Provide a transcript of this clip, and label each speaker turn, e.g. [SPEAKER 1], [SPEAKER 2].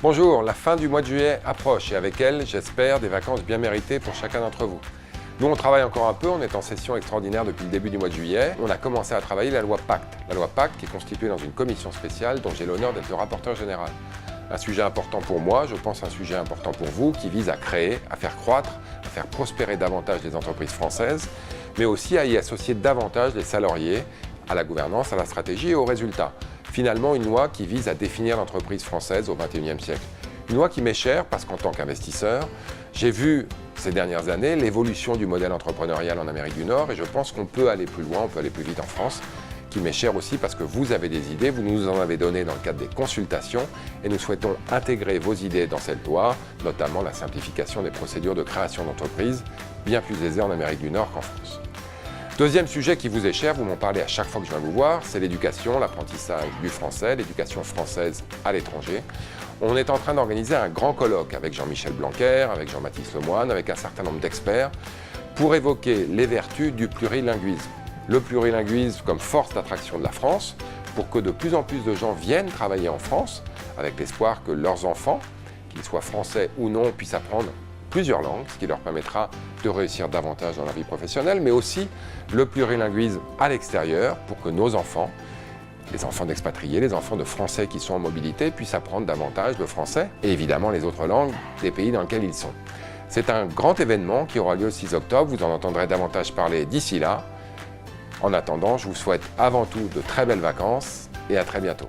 [SPEAKER 1] Bonjour, la fin du mois de juillet approche et avec elle, j'espère, des vacances bien méritées pour chacun d'entre vous. Nous, on travaille encore un peu, on est en session extraordinaire depuis le début du mois de juillet. On a commencé à travailler la loi Pacte. La loi Pacte qui est constituée dans une commission spéciale dont j'ai l'honneur d'être le rapporteur général. Un sujet important pour moi, je pense un sujet important pour vous, qui vise à créer, à faire croître, à faire prospérer davantage les entreprises françaises, mais aussi à y associer davantage les salariés à la gouvernance, à la stratégie et aux résultats. Finalement, une loi qui vise à définir l'entreprise française au XXIe siècle. Une loi qui m'est chère parce qu'en tant qu'investisseur, j'ai vu ces dernières années l'évolution du modèle entrepreneurial en Amérique du Nord et je pense qu'on peut aller plus loin, on peut aller plus vite en France, qui m'est chère aussi parce que vous avez des idées, vous nous en avez donné dans le cadre des consultations et nous souhaitons intégrer vos idées dans cette loi, notamment la simplification des procédures de création d'entreprises, bien plus aisées en Amérique du Nord qu'en France. Deuxième sujet qui vous est cher, vous m'en parlez à chaque fois que je viens vous voir, c'est l'éducation, l'apprentissage du français, l'éducation française à l'étranger. On est en train d'organiser un grand colloque avec Jean-Michel Blanquer, avec Jean-Baptiste Lemoyne, avec un certain nombre d'experts, pour évoquer les vertus du plurilinguisme. Le plurilinguisme comme force d'attraction de la France, pour que de plus en plus de gens viennent travailler en France, avec l'espoir que leurs enfants, qu'ils soient français ou non, puissent apprendre plusieurs langues, ce qui leur permettra de réussir davantage dans la vie professionnelle, mais aussi le plurilinguisme à l'extérieur pour que nos enfants, les enfants d'expatriés, les enfants de Français qui sont en mobilité, puissent apprendre davantage le français et évidemment les autres langues des pays dans lesquels ils sont. C'est un grand événement qui aura lieu le 6 octobre, vous en entendrez davantage parler d'ici là. En attendant, je vous souhaite avant tout de très belles vacances et à très bientôt.